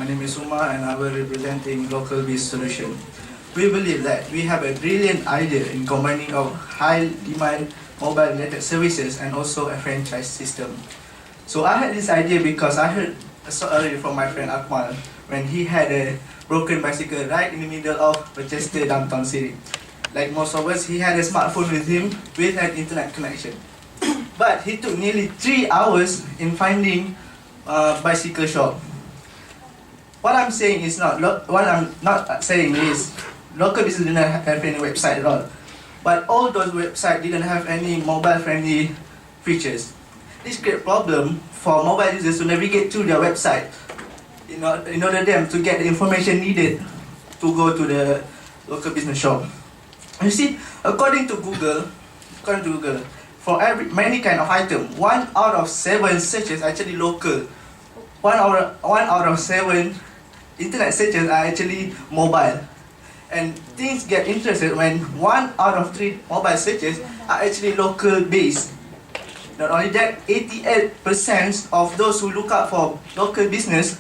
My name is Umar and I will be representing LocalBiz Solution. We believe that we have a brilliant idea in combining of high demand mobile related services and also a franchise system. So I had this idea because I heard a story from my friend Akmal when he had a broken bicycle right in the middle of Rochester downtown city. Like most of us, he had a smartphone with him with an internet connection. But he took nearly 3 hours in finding a bicycle shop. What I'm saying is what I'm not saying is LocalBiz didn't have any website at all. But all those websites didn't have any mobile-friendly features. This creates a problem for mobile users to navigate to their website in order them to get the information needed to go to the local business shop. You see, according to Google, for many kind of item, 1 out of 7 searches are actually local. 1 out of 7 internet searches are actually mobile. And things get interested when 1 out of 3 mobile searches are actually local based. Not only that, 88% of those who look up for local business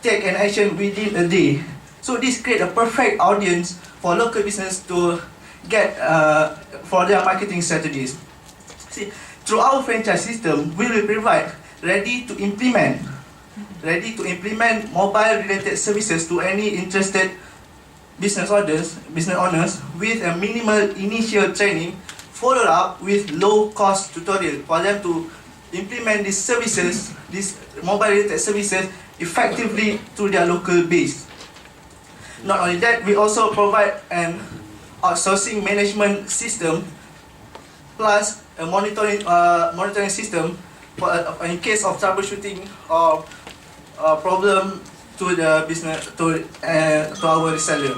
take an action within a day. So this creates a perfect audience for local business to get for their marketing strategies. See, through our franchise system, we will provide ready to implement mobile related services to any interested business owners with a minimal initial training, followed up with low cost tutorial for them to implement these services, these mobile related services effectively to their local base. Not only that, we also provide an outsourcing management system plus a monitoring system for in case of troubleshooting or problem to the business to our reseller.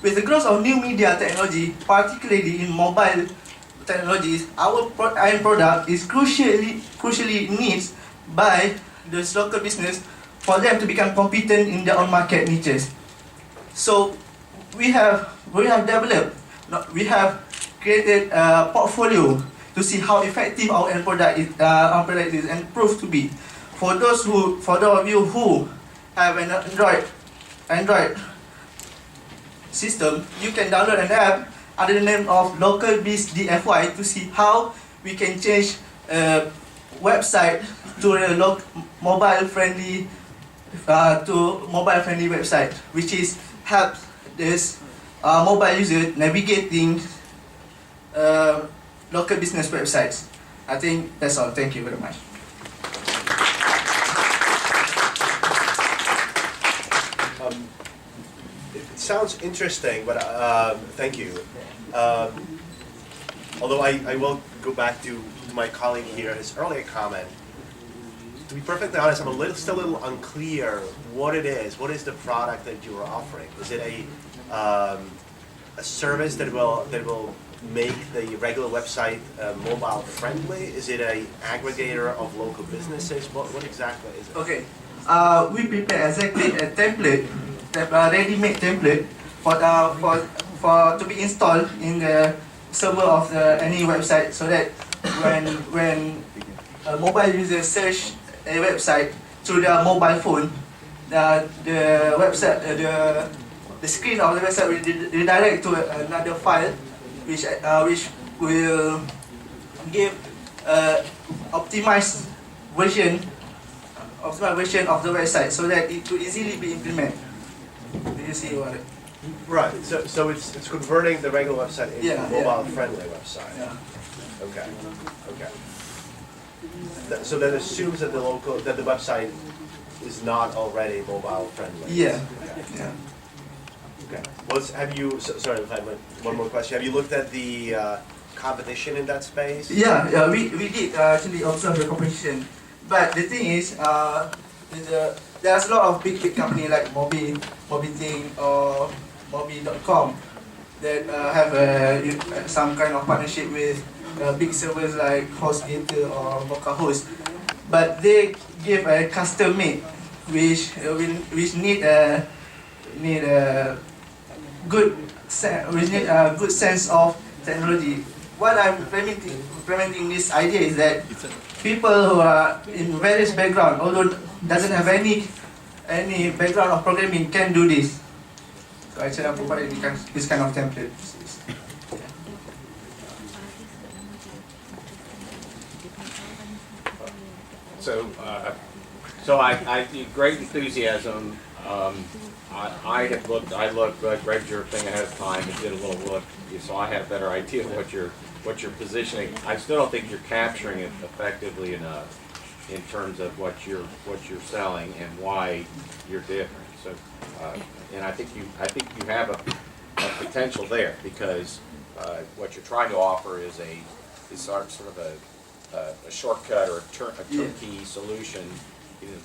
With the growth of new media technology, particularly in mobile technologies, our end product is crucially needed by the local business for them to become competent in their own market niches. So we have created a portfolio to see how effective our end product is and prove to be. For those of you who have an Android system, you can download an app under the name of LocalBiz DFY to see how we can change a website to a mobile-friendly website, which is helps this mobile user navigating local business websites. I think that's all. Thank you very much. It sounds interesting, but thank you. Although I will go back to my colleague here, his earlier comment. To be perfectly honest, I'm still a little unclear what it is. What is the product that you are offering? Is it a service that will make the regular website mobile friendly? Is it an aggregator of local businesses? What exactly is it? Okay, we prepare exactly a template, a ready-made template for to be installed in the server of any website, so that when a mobile user search a website through their mobile phone, the website the screen of the website will redirect to another file, which will give optimized version of the website, so that it could easily be implemented. Do you see what? Right. So it's converting the regular website into a mobile-friendly website. Yeah. Okay. So that assumes that the website is not already mobile-friendly. Yeah. Okay. Yeah. Okay. Have you? Sorry, if I went one more question. Have you looked at the competition in that space? Yeah. We did actually observe the competition, but the thing is, there's a lot of big companies like Mobiting or Mobi.com that have some kind of partnership with big servers like HostGator or Mocha-Host, but they give a custom made, which need a good sense of technology. What I'm implementing this idea is that people who are in various background, although doesn't have any background of programming, can do this. So actually I provided this kind of template. So I great enthusiasm. I read your thing ahead of time and did a little look, so I had a better idea of what you're positioning. I still don't think you're capturing it effectively enough in terms of what you're selling and why you're different. So, and I think you have a potential there, because what you're trying to offer is sort of a shortcut or a turnkey solution.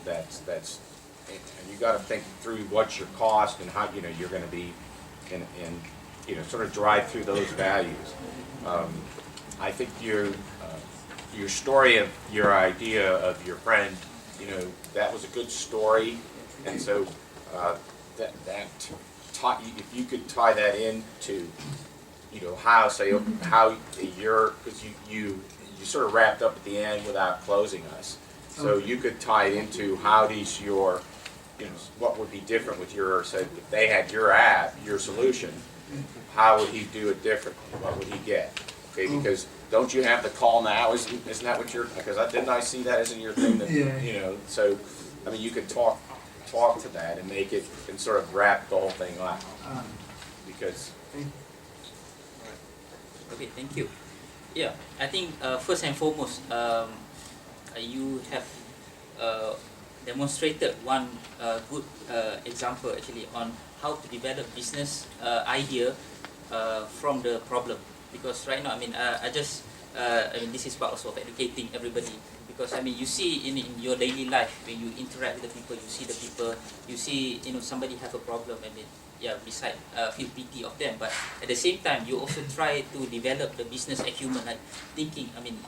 That's and you got to think through what's your cost and how you're going to be and sort of drive through those values. I think your story of your idea of your friend, that was a good story, and so if you could tie that into how because you sort of wrapped up at the end without closing us. So you could tie it into how does your, what would be different with so if they had your app, your solution, how would he do it differently? What would he get? Okay, because don't you have the call now? Isn't that what because didn't I see that as in your thing that, so, I mean, you could talk to that and make it, and sort of wrap the whole thing up. Because. Okay, thank you. Yeah, I think first and foremost, you have demonstrated one good example actually on how to develop business idea from the problem. Because right now, I mean, this is part also of educating everybody. Because I mean, you see in your daily life when you interact with the people, you see the people, you see somebody have a problem. I mean, beside feel pity of them, but at the same time, you also try to develop the business acumen, like thinking. I mean,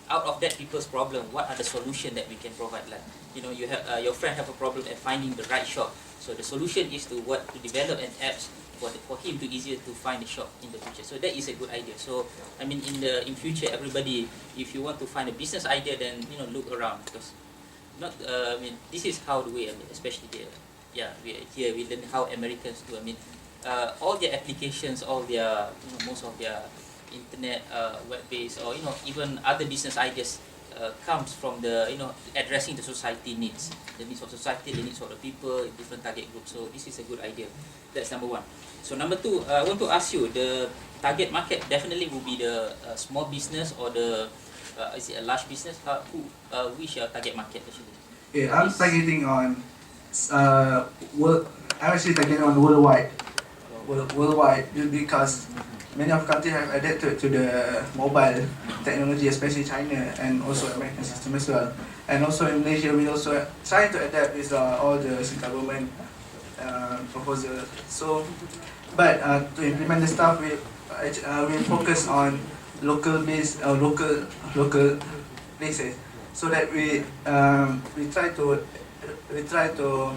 out of that people's problem, what are the solutions that we can provide? Like, you have your friend have a problem at finding the right shop. So the solution is to develop an apps for him to easier to find a shop in the future. So that is a good idea. So I mean, in future, everybody, if you want to find a business idea, then look around, because this is how the way. I mean, especially we learn how Americans do. I mean, all their applications, all their most of their internet web-based or even other business ideas comes from the addressing the society needs, the needs of society, the needs of the people, different target groups. So this is a good idea. That's number one. So number two, I want to ask you, the target market definitely will be the small business or the is it a large business? Which your target market actually? Yeah, I'm targeting on I'm actually targeting on worldwide because many of countries have adapted to the mobile technology, especially China and also American system as well. And also in Malaysia, we also trying to adapt with all the government proposal. So, but to implement the stuff, we focus on local places, so that we try to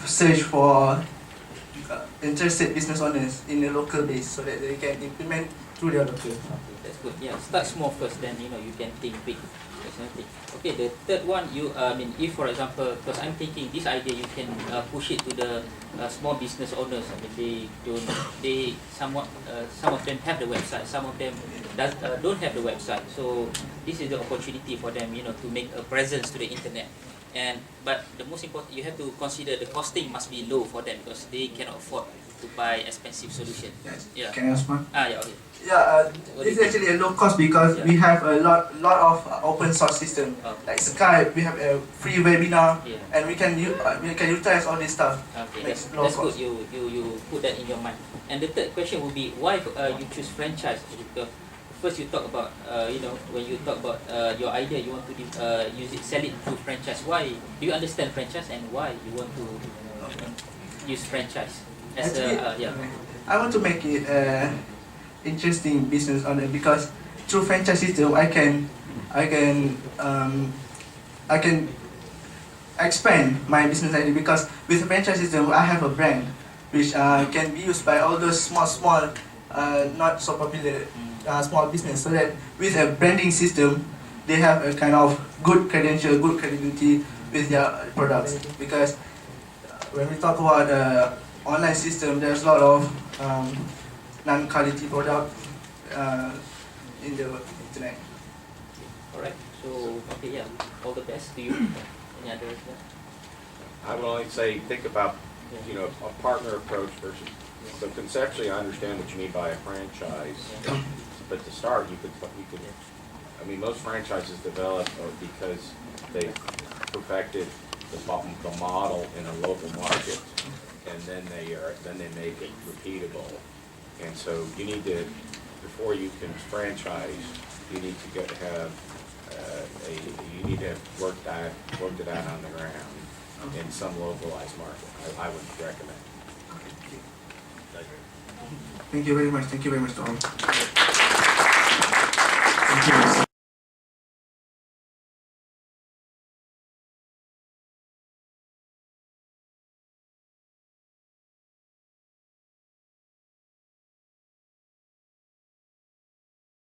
search for interested business owners in the local base, so that they can implement through their local. That's good. Yeah, start small first, then you can think big. Okay, the third one, if for example, because I'm thinking this idea, you can push it to the small business owners. I mean, some of them have the website, some of them don't have the website. So this is the opportunity for them, to make a presence to the internet. But the most important, you have to consider the costing must be low for them, because they cannot afford to buy expensive solution. Yes. Yeah. Can I ask one? Okay. Yeah, it's actually a low cost because we have a lot of open source system. Like Skype, we have a free webinar, and we can utilize all this stuff. Okay, that's good. You put that in your mind. And the third question will be, why you choose franchise? Because first you talk about when you talk about your idea, you want to sell it through franchise. Why do you understand franchise, and why you want to use franchise as I want to make it interesting business owner, because through franchise system I can expand my business idea, because with a franchise system I have a brand which can be used by all those small not so popular small business, so that with a branding system they have a kind of good credential, good credibility with their products. Because when we talk about online system, there's a lot of non-quality product in the internet. Alright, so okay, yeah, all the best to you. Any other? I would only say, think about, you know, a partner approach versus, so conceptually, I understand what you mean by a franchise, but to start, you could, I mean, most franchises develop because they perfected the model in a local market, and then they make it repeatable. And so you need to, before you can franchise, you need to have you need to have worked it out on the ground in some localized market. I would recommend. Thank you very much. Thank you very much to all. Thank you.